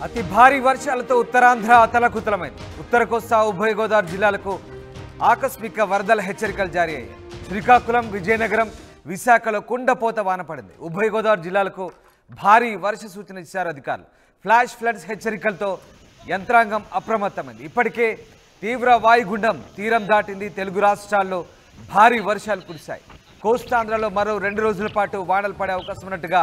అతి భారీ వర్షాలతో ఉత్తరాంధ్ర అతలకుతలమైంది. ఉత్తర కోస్తా ఉభయ గోదావరి జిల్లాలకు ఆకస్మిక వరదల హెచ్చరికలు జారీ అయ్యాయి. శ్రీకాకుళం, విజయనగరం, విశాఖలో కుండపోత వాన పడింది. ఉభయ గోదావరి జిల్లాలకు భారీ వర్ష సూచన ఇచ్చారు అధికారులు. ఫ్లాష్ ఫ్లడ్స్ హెచ్చరికలతో యంత్రాంగం అప్రమత్తమైంది. ఇప్పటికే తీవ్ర వాయుగుండం తీరం దాటింది. తెలుగు రాష్ట్రాల్లో భారీ వర్షాలు కురిశాయి. కోస్తాంధ్రలో మరో 2 రోజుల పాటు వానలు పడే అవకాశం ఉన్నట్టుగా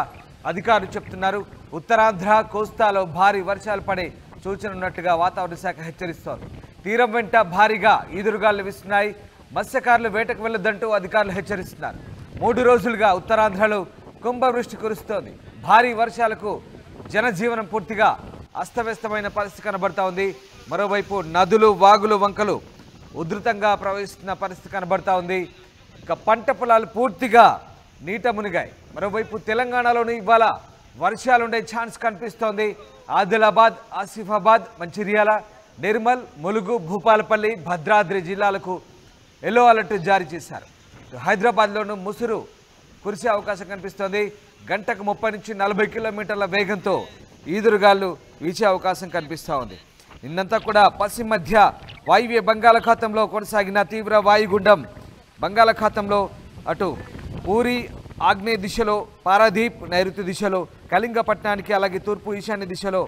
అధికారులు చెప్తున్నారు. ఉత్తరాంధ్ర, కోస్తాలో భారీ వర్షాలు పడే సూచన ఉన్నట్టుగా వాతావరణ శాఖ హెచ్చరిస్తోంది. తీరం వెంట భారీగా ఈదురుగాలు వీస్తున్నాయి. మత్స్యకారులు వేటకు వెళ్లొద్దంటూ అధికారులు హెచ్చరిస్తున్నారు. 3 రోజులుగా ఉత్తరాంధ్రలో కుంభవృష్టి కురుస్తోంది. భారీ వర్షాలకు జనజీవనం పూర్తిగా అస్తవ్యస్తమైన పరిస్థితి కనబడతా ఉంది. మరోవైపు నదులు, వాగులు, వంకలు ఉధృతంగా ప్రవహిస్తున్న పరిస్థితి కనబడతా ఉంది. ఇక పంట పొలాలు పూర్తిగా నీట మునిగాయి. మరోవైపు తెలంగాణలోని ఇవాళ వర్షాలుండే ఛాన్స్ కనిపిస్తోంది. ఆదిలాబాద్, ఆసిఫాబాద్, మంచిర్యాల, నిర్మల్, ములుగు, భూపాలపల్లి, భద్రాద్రి జిల్లాలకు ఎల్లో అలర్ట్ జారీ చేశారు. హైదరాబాద్లోనూ ముసురు కురిసే అవకాశం కనిపిస్తోంది. గంటకు 30 నుంచి 40 కిలోమీటర్ల వేగంతో ఈదురుగాలు వీచే అవకాశం కనిపిస్తూ ఉంది. నిన్నంతా కూడా పశ్చిమ మధ్య వాయువ్య బంగాళాఖాతంలో కొనసాగిన తీవ్ర వాయుగుండం బంగాళాఖాతంలో అటు పూరి ఆగ్నేయ దిశలో, పారాదీప్ నైరుతి దిశలో, కళింగపట్నానికి అలాగే తూర్పు ఈశాన్య దిశలో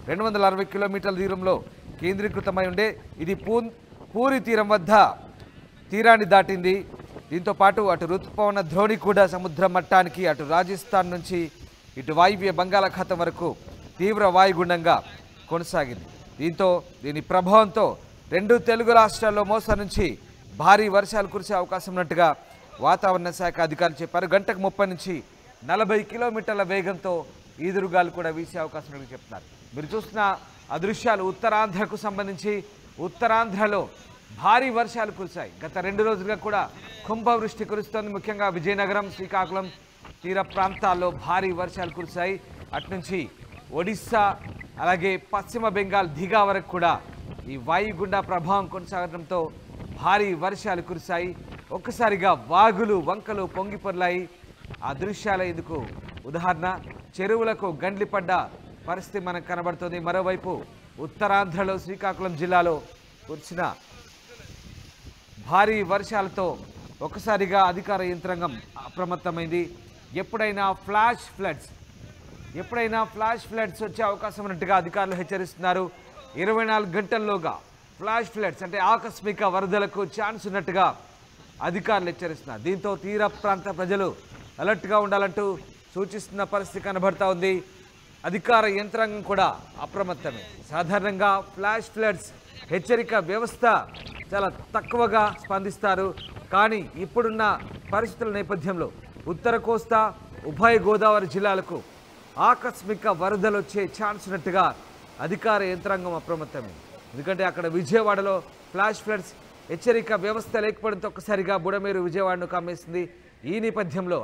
260 కిలోమీటర్ల దూరంలో కేంద్రీకృతమై ఉండే ఇది పూరి తీరం వద్ద తీరాన్ని దాటింది. దీంతో పాటు అటు ఋతుపవన ద్రోణి కూడా సముద్ర మట్టానికి అటు రాజస్థాన్ నుంచి ఇటు వాయువ్య బంగాళాఖాతం వరకు తీవ్ర వాయుగుండంగా కొనసాగింది. దీంతో దీని ప్రభావంతో 2 తెలుగు రాష్ట్రాల్లో మోస్తరు నుంచి భారీ వర్షాలు కురిసే అవకాశం ఉన్నట్టుగా వాతావరణ శాఖ అధికారులు చెప్పారు. గంటకు 30 నుంచి 40 కిలోమీటర్ల వేగంతో ఈదురుగాలు కూడా వీసే అవకాశం ఉన్నట్టు చెప్తున్నారు. మీరు చూస్తున్న అదృశ్యాలు ఉత్తరాంధ్రకు సంబంధించి. ఉత్తరాంధ్రలో భారీ వర్షాలు కురిశాయి. గత 2 రోజులుగా కూడా కుంభవృష్టి కురుస్తోంది. ముఖ్యంగా విజయనగరం, శ్రీకాకుళం తీర ప్రాంతాల్లో భారీ వర్షాలు కురిశాయి. అటునుంచి ఒడిస్సా అలాగే పశ్చిమ బెంగాల్ దిగా వరకు కూడా ఈ వాయుగుండ ప్రభావం కొనసాగడంతో భారీ వర్షాలు కురిశాయి. ఒక్కసారిగా వాగులు, వంకలు పొంగిపొర్లాయి. ఆ దృశ్యాల ఇందుకు ఉదాహరణ. చెరువులకు గండ్లి పడ్డ పరిస్థితి మనకు కనబడుతుంది. మరోవైపు ఉత్తరాంధ్రలో శ్రీకాకుళం జిల్లాలో కురిసిన భారీ వర్షాలతో ఒక్కసారిగా అధికార యంత్రాంగం అప్రమత్తమైంది. ఎప్పుడైనా ఫ్లాష్ ఫ్లడ్స్ వచ్చే అవకాశం ఉన్నట్టుగా అధికారులు హెచ్చరిస్తున్నారు. 24 గంటల్లోగా ఫ్లాష్ ఫ్లడ్స్ అంటే ఆకస్మిక వరదలకు ఛాన్స్ ఉన్నట్టుగా అధికారులు హెచ్చరిస్తున్నారు. దీంతో తీర ప్రాంత ప్రజలు అలర్ట్గా ఉండాలంటూ సూచిస్తున్న పరిస్థితి కనబడతా ఉంది. అధికార యంత్రాంగం కూడా అప్రమత్తమే. సాధారణంగా ఫ్లాష్ ఫ్లడ్స్ హెచ్చరిక వ్యవస్థ చాలా తక్కువగా స్పందిస్తారు. కానీ ఇప్పుడున్న పరిస్థితుల నేపథ్యంలో ఉత్తర కోస్తా, ఉభయ గోదావరి జిల్లాలకు ఆకస్మిక వరదలు వచ్చే ఛాన్స్ ఉన్నట్టుగా అధికార యంత్రాంగం అప్రమత్తమే. ఎందుకంటే అక్కడ విజయవాడలో ఫ్లాష్ ఫ్లడ్స్ హెచ్చరిక వ్యవస్థ లేకపోవడంతో ఒక్కసారిగా బుడమేరు విజయవాడను కమ్మేసింది. ఈ నేపథ్యంలో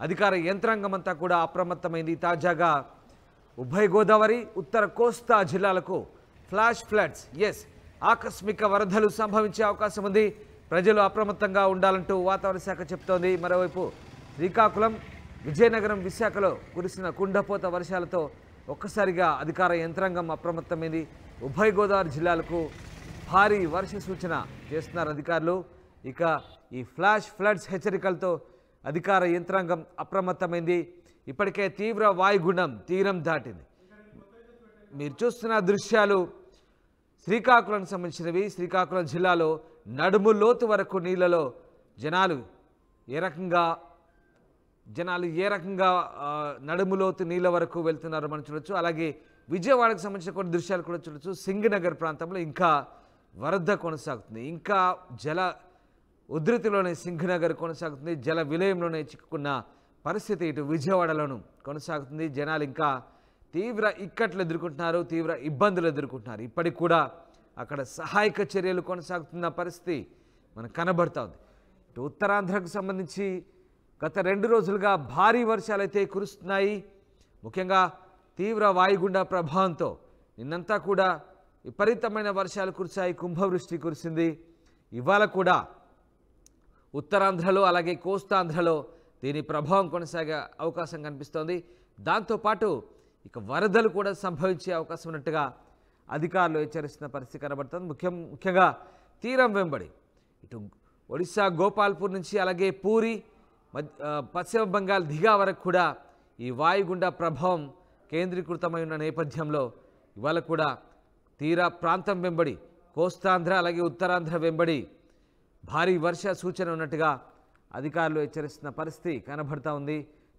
అధికార యంత్రాంగం అంతా కూడా అప్రమత్తమైంది. తాజాగా ఉభయ గోదావరి, ఉత్తర కోస్తా జిల్లాలకు ఫ్లాష్ ఫ్లడ్స్ ఆకస్మిక వరదలు సంభవించే అవకాశం ఉంది. ప్రజలు అప్రమత్తంగా ఉండాలంటూ వాతావరణ శాఖ చెప్తోంది. మరోవైపు శ్రీకాకుళం, విజయనగరం, విశాఖలో కురిసిన కుండపోత వర్షాలతో ఒక్కసారిగా అధికార యంత్రాంగం అప్రమత్తమైంది. ఉభయ గోదావరి జిల్లాలకు భారీ వర్ష సూచన చేస్తున్నారు అధికారులు. ఇక ఈ ఫ్లాష్ ఫ్లడ్స్ హెచ్చరికలతో అధికార యంత్రాంగం అప్రమత్తమైంది. ఇప్పటికే తీవ్ర వాయుగుండం తీరం దాటింది. మీరు చూస్తున్న దృశ్యాలు శ్రీకాకుళం సంబంధించినవి. శ్రీకాకుళం జిల్లాలో నడుము లోతు వరకు నీళ్ళలో జనాలు ఏ రకంగా నడుములోతు నీళ్ళ వరకు వెళ్తున్నారో మనం చూడొచ్చు. అలాగే విజయవాడకు సంబంధించిన కొన్ని దృశ్యాలు కూడా చూడొచ్చు. సింగనగర్ ప్రాంతంలో ఇంకా వరద కొనసాగుతుంది. ఇంకా జల ఉధృతిలోనే సింగనగర్ కొనసాగుతుంది. జల విలయంలోనే చిక్కుకున్న పరిస్థితి ఇటు విజయవాడలోనూ కొనసాగుతుంది. జనాలు ఇంకా తీవ్ర ఇక్కట్లు ఎదుర్కొంటున్నారు, తీవ్ర ఇబ్బందులు ఎదుర్కొంటున్నారు. ఇప్పటికి కూడా అక్కడ సహాయక చర్యలు కొనసాగుతున్న పరిస్థితి మనకు కనబడతా ఉంది. ఇటు ఉత్తరాంధ్రకు సంబంధించి గత 2 రోజులుగా భారీ వర్షాలు అయితే కురుస్తున్నాయి. ముఖ్యంగా తీవ్ర వాయుగుండ ప్రభావంతో నిన్నంతా కూడా విపరీతమైన వర్షాలు కురిశాయి. కుంభవృష్టి కురిసింది. ఇవాళ కూడా ఉత్తరాంధ్రలో అలాగే కోస్తాంధ్రలో దీని ప్రభావం కొనసాగే అవకాశం కనిపిస్తోంది. దాంతోపాటు ఇక వరదలు కూడా సంభవించే అవకాశం ఉన్నట్టుగా అధికారులు హెచ్చరిస్తున్న పరిస్థితి కనబడుతుంది. ముఖ్యంగా తీరం వెంబడి ఇటు ఒడిశా గోపాల్పూర్ నుంచి అలాగే పూరి పశ్చిమ బంగాల్ దిగా వరకు కూడా ఈ వాయుగుండ ప్రభావం కేంద్రీకృతమై ఉన్న నేపథ్యంలో ఇవాళ కూడా తీర ప్రాంతం వెంబడి కోస్తాంధ్ర అలాగే ఉత్తరాంధ్ర వెంబడి భారీ వర్ష సూచన ఉన్నట్టుగా అధికారులు హెచ్చరిస్తున్న పరిస్థితి కనబడుతూ ఉంది.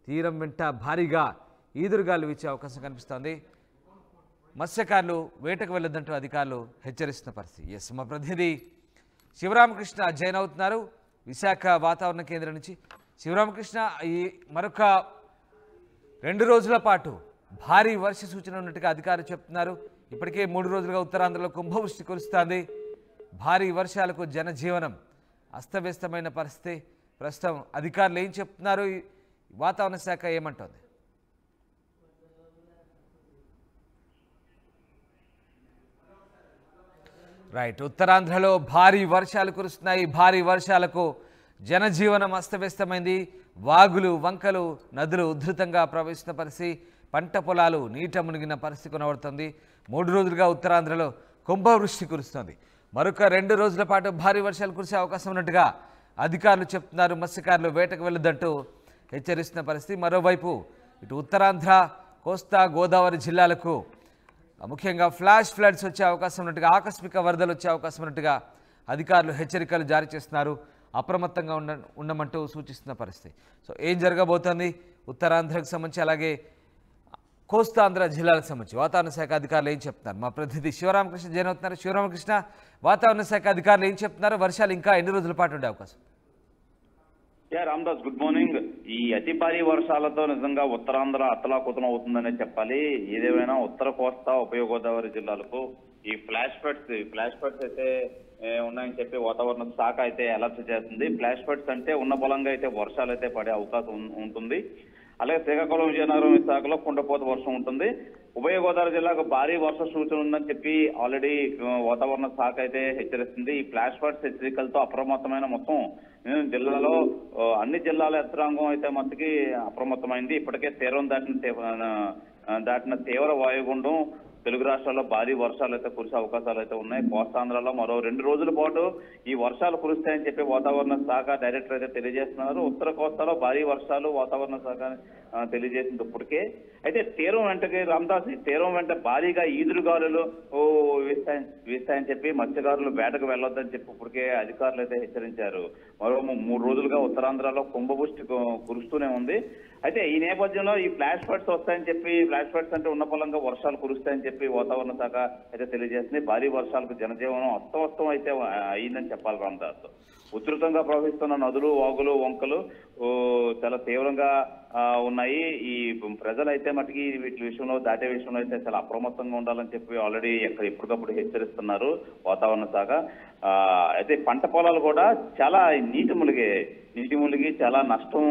తీరం వెంట భారీగా ఈదురుగాలు వీచే అవకాశం కనిపిస్తోంది. మత్స్యకారులు వేటకు వెళ్ళొద్దంటూ అధికారులు హెచ్చరిస్తున్న పరిస్థితి. ఎస్, మా ప్రతినిధి శివరామకృష్ణ జాయిన్ అవుతున్నారు విశాఖ వాతావరణ కేంద్రం నుంచి. శివరామకృష్ణ, ఈ మరొక 2 రోజుల పాటు భారీ వర్ష సూచన ఉన్నట్టుగా అధికారులు చెప్తున్నారు. ఇప్పటికే 3 రోజులుగా ఉత్తరాంధ్రలో కుంభవృష్టి కురుస్తోంది. భారీ వర్షాలకు జనజీవనం అస్తవ్యస్తమైన పరిస్థితి. ప్రస్తుతం అధికారులు ఏం చెప్తున్నారు, వాతావరణ శాఖ ఏమంటోంది? రైట్, ఉత్తరాంధ్రలో భారీ వర్షాలు కురుస్తున్నాయి. భారీ వర్షాలకు జనజీవనం అస్తవ్యస్తమైంది. వాగులు, వంకలు, నదులు ఉధృతంగా ప్రవహిస్తున్న పరిస్థితి. పంట పొలాలు నీట మునిగిన పరిస్థితి కనబడుతుంది. 3 రోజులుగా ఉత్తరాంధ్రలో కుంభవృష్టి కురుస్తుంది. మరొక 2 రోజుల పాటు భారీ వర్షాలు కురిసే అవకాశం ఉన్నట్టుగా అధికారులు చెప్తున్నారు. మత్స్యకారులు వేటకు వెళ్ళొద్దంటూ హెచ్చరిస్తున్న పరిస్థితి. మరోవైపు ఇటు ఉత్తరాంధ్ర, కోస్తా గోదావరి జిల్లాలకు ముఖ్యంగా ఫ్లాష్ ఫ్లడ్స్ వచ్చే అవకాశం ఉన్నట్టుగా, ఆకస్మిక వరదలు వచ్చే అవకాశం ఉన్నట్టుగా అధికారులు హెచ్చరికలు జారీ చేస్తున్నారు. అప్రమత్తంగా ఉండమంటూ సూచిస్తున్న పరిస్థితి. సో ఏం జరగబోతోంది ఉత్తరాంధ్రకు సంబంధించి అలాగే కోస్తాంధ్ర జిల్లాలకు సంబంధించి వాతావరణ శాఖ అధికారులు ఏం చెప్తున్నారు? మా ప్రతినిధి శివరామకృష్ణ జాయిన్ అవుతున్నారు. శివరామకృష్ణ, వాతావరణ శాఖ అధికారులు ఏం చెప్తున్నారు? వర్షాలు ఇంకా ఎన్ని రోజుల పాటు ఉండే అవకాశం? Ramdas, good morning. ఈ అతి భారీ వర్షాలతో నిజంగా ఉత్తరాంధ్ర అతలాకుతలం అవుతుందనే చెప్పాలి. ఏదేమైనా ఉత్తర కోస్తా, ఉభయ గోదావరి జిల్లాలకు ఈ ఫ్లాష్ ఫ్లడ్స్ అయితే ఉన్నాయని చెప్పి వాతావరణ శాఖ అయితే అలర్ట్ చేస్తుంది. ఫ్లాష్ ఫ్లడ్స్ అంటే ఉన్న బలంగా అయితే వర్షాలు అయితే పడే అవకాశం ఉంటుంది. అలాగే శ్రీకాకుళం, విజయనగరం, విశాఖలో కుండపోత వర్షం ఉంటుంది. ఉభయ గోదావరి జిల్లాకు భారీ వర్ష సూచన ఉందని చెప్పి ఆల్రెడీ వాతావరణ శాఖ అయితే హెచ్చరిస్తుంది. ఈ ఫ్లాష్ ఫ్లడ్స్ హెచ్చరికలతో అప్రమత్తమైన మొత్తం జిల్లాలో అన్ని జిల్లాల యంత్రాంగం అయితే మట్టుకి అప్రమత్తమైంది. ఇప్పటికే తీరం దాటిన తీవ్ర వాయుగుండం తెలుగు రాష్ట్రాల్లో భారీ వర్షాలు అయితే కురిసే అవకాశాలు అయితే ఉన్నాయి. కోస్తాంధ్రలో మరో 2 రోజుల పాటు ఈ వర్షాలు కురుస్తాయని చెప్పి వాతావరణ శాఖ డైరెక్టర్ అయితే తెలియజేస్తున్నారు. ఉత్తర కోస్తాలో భారీ వర్షాలు వాతావరణ శాఖ తెలియజేసింది ఇప్పటికే. అయితే తీరం వెంటకి రామ్దాస్, ఈ తీరం వెంట భారీగా ఈదురుగాలులు వీస్తాయని చెప్పి మత్స్యకారులు వేటకు వెళ్ళొద్దని చెప్పి ఇప్పటికే అధికారులు అయితే హెచ్చరించారు. మరో 3 రోజులుగా ఉత్తరాంధ్రలో కుంభవృష్టి కురుస్తూనే ఉంది. అయితే ఈ నేపథ్యంలో ఈ ఫ్లాష్ ఫ్లడ్స్ వస్తాయని చెప్పి, ఫ్లాష్ ఫ్లడ్స్ అంటే ఉన్న పొలంగా వర్షాలు కురుస్తాయని చెప్పి వాతావరణ శాఖ అయితే తెలియజేస్తుంది. భారీ వర్షాలకు జనజీవనం అస్తవ్యస్తం అయితే అయిందని చెప్పాలి రామ్దాస్. ఉధృతంగా ప్రవహిస్తున్న నదులు, వాగులు, వంకలు చాలా తీవ్రంగా ఉన్నాయి. ఈ ప్రజలైతే మటుకి వీటి విషయంలో దాటే విషయంలో అయితే చాలా అప్రమత్తంగా ఉండాలని చెప్పి ఆల్రెడీ ఎప్పటికప్పుడు హెచ్చరిస్తున్నారు వాతావరణ శాఖ. అయితే పంట పొలాలు కూడా చాలా నీటి మునిగి చాలా నష్టం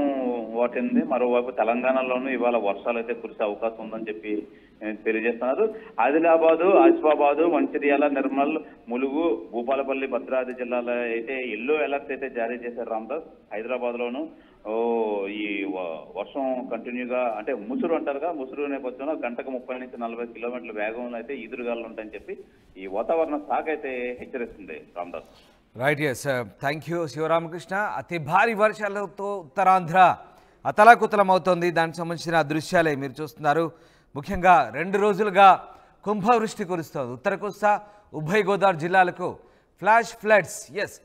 వాటింది. మరోవైపు తెలంగాణలోనూ ఇవాళ వర్షాలు అయితే కురిసే అవకాశం ఉందని చెప్పి తెలియజేస్తున్నారు. ఆదిలాబాదు, ఆసిఫాబాదు, మంచిర్యాల, నిర్మల్, ములుగు, భూపాలపల్లి, భద్రాద్రి జిల్లాలో అయితే ఎల్లో అలర్ట్ అయితే జారీ చేశారు రామ్దాస్. హైదరాబాద్ లోను ఈ వర్షం కంటిన్యూగా, అంటే ముసురు అంటారుగా, ముసురు నేపథ్యంలో గంటకు 30 నుంచి 40 కిలోమీటర్ల వేగంలో అయితే ఈదురుగాలు ఉంటాయని చెప్పి ఈ వాతావరణ శాఖ అయితే హెచ్చరిస్తుంది Ramdas. Right, yes, thank you Shivaramakrishna. అతి భారీ వర్షాలతో ఉత్తరాంధ్ర అతలాకుతలం అవుతోంది. దానికి సంబంధించిన దృశ్యాలే మీరు చూస్తున్నారు. ముఖ్యంగా 2 రోజులుగా కుంభవృష్టి కురుస్తోంది. ఉత్తర కోస్తా, ఉభయ గోదావరి జిల్లాలకు ఫ్లాష్ ఫ్లడ్స్, ఎస్,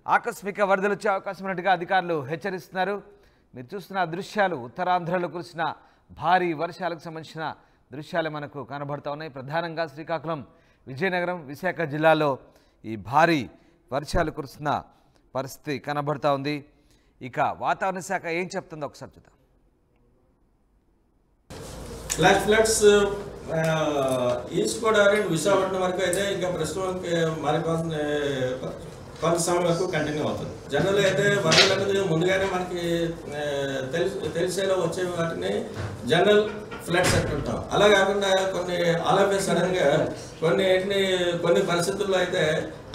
ఆకస్మిక వరదలు వచ్చే అవకాశం ఉన్నట్టుగా అధికారులు హెచ్చరిస్తున్నారు. మీరు చూస్తున్న దృశ్యాలు ఉత్తరాంధ్రలో కురిసిన భారీ వర్షాలకు సంబంధించిన దృశ్యాలు మనకు కనబడుతూ ఉన్నాయి. ప్రధానంగా శ్రీకాకుళం, విజయనగరం, విశాఖ జిల్లాలో ఈ భారీ వర్షాలు కురుస్తున్న పరిస్థితి కనబడుతూ ఉంది. ఇక వాతావరణ శాఖ ఏం చెప్తుందో ఒకసారి చూద్దాం. Flash floods east Godavari, Visakhapatnam వరకు అయితే ఇంకా ప్రస్తుతం మరి కొంత సమయం వరకు కంటిన్యూ అవుతుంది. జనరల్ అయితే వరదలు అనేది ముందుగానే మనకి తెలిసేలా వచ్చే వాటిని జనరల్ ఫ్లడ్స్ అంటుంటాం. అలా కాకుండా కొన్ని ఆల్ ఆఫ్ ఏ సడన్ గా కొన్ని పరిస్థితుల్లో అయితే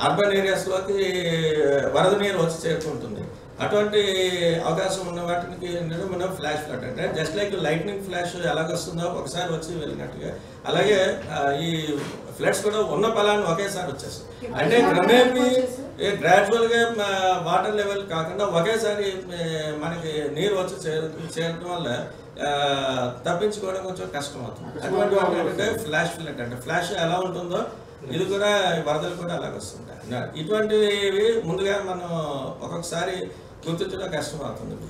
అర్బన్ ఏరియాస్లోకి వరద నీరు వచ్చి చేరుకుంటుంది. అటువంటి అవకాశం ఉన్న వాటికి ఏంటంటే మనం ఫ్లాష్ ఫ్లడ్ అంటే జస్ట్ లైక్ లైట్నింగ్ ఫ్లాష్ ఎలాగొస్తుందో ఒకసారి వచ్చి వెళ్ళినట్టుగా అలాగే ఈ ఫ్లడ్స్ కూడా ఉన్న పొలాన్ని ఒకేసారి వచ్చేస్తాయి. అంటే క్రమేపీ గ్రాడ్యువల్గా వాటర్ లెవెల్ కాకుండా ఒకేసారి మనకి నీరు వచ్చి చేరడం వల్ల తప్పించుకోవడం కొంచెం కష్టం అవుతుంది. అటువంటి వాటి ఏంటంటే ఫ్లాష్ ఫ్లడ్ అంటే ఫ్లాష్ ఎలా ఉంటుందో ఇది కూడా వరదలు కూడా అలాగ వస్తుంటాయి. ఇటువంటివి ముందుగా మనం ఒక్కొక్కసారి గుర్తించడం కష్టం అవుతుంది.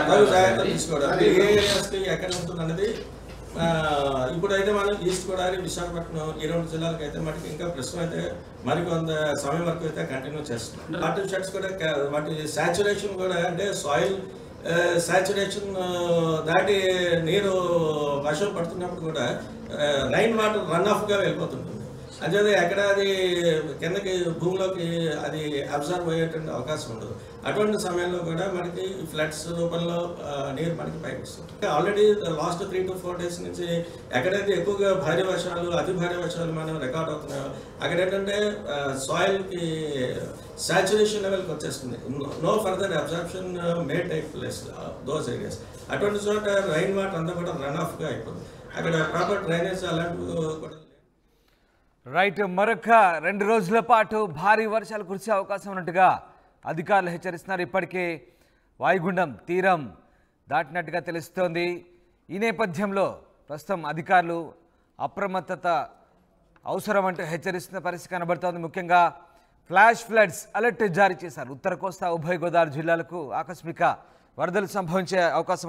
తగు జాగ్రత్తలు తీసుకోవడం ఏ ఏరియాస్కి ఎక్కడ ఉంటుంది అనేది ఇప్పుడైతే మనం ఈస్ట్ గోదావరి విశాఖపట్నం ఈ 2 జిల్లాలకు అయితే మనకి ఇంకా ప్రస్తుతం అయితే మరికొంత సమయం వరకు అయితే కంటిన్యూ చేస్తున్నాం. వాటర్ షెడ్స్ కూడా వాటి సాచురేషన్ కూడా అంటే సాయిల్ సాచురేషన్ దాటి నీరు వర్షం పడుతున్నప్పుడు కూడా రైన్ వాటర్ రన్ ఆఫ్గా వెళ్ళిపోతుంటుంది. అంటే ఎక్కడ అది కిందకి భూమిలోకి అది అబ్జర్వ్ అయ్యేటువంటి అవకాశం ఉండదు. అటువంటి సమయంలో కూడా మనకి ఫ్లడ్స్ రూపంలో నీరు మనకి పైకి వస్తుంది. ఆల్రెడీ లాస్ట్ 3 to 4 days నుంచి ఎక్కడైతే ఎక్కువగా భారీ వర్షాలు అతి భారీ వర్షాలు మనం రికార్డ్ అవుతున్నాయో అక్కడ ఏంటంటే సాయిల్కి సాచురేషన్ లెవెల్కి వచ్చేస్తుంది. No further absorption may take place those areas. అటువంటి చోట రైన్ వాటర్ అంతా కూడా రన్ ఆఫ్గా అయిపోతుంది. అక్కడ ప్రాపర్ డ్రైనేజ్ అలాంటివి కూడా రైట్. మరొక 2 రోజుల పాటు భారీ వర్షాలు కురిసే అవకాశం ఉన్నట్టుగా అధికారులు హెచ్చరిస్తున్నారు. ఇప్పటికే వాయుగుండం తీరం దాటినట్టుగా తెలుస్తోంది. ఈ నేపథ్యంలో ప్రస్తుతం అధికారులు అప్రమత్తత అవసరం అంటూ హెచ్చరిస్తున్న పరిస్థితి కనబడుతోంది. ముఖ్యంగా ఫ్లాష్ ఫ్లడ్స్ అలర్ట్ జారీ చేశారు. ఉత్తర కోస్తా ఉభయ గోదావరి జిల్లాలకు ఆకస్మిక వరదలు సంభవించే అవకాశం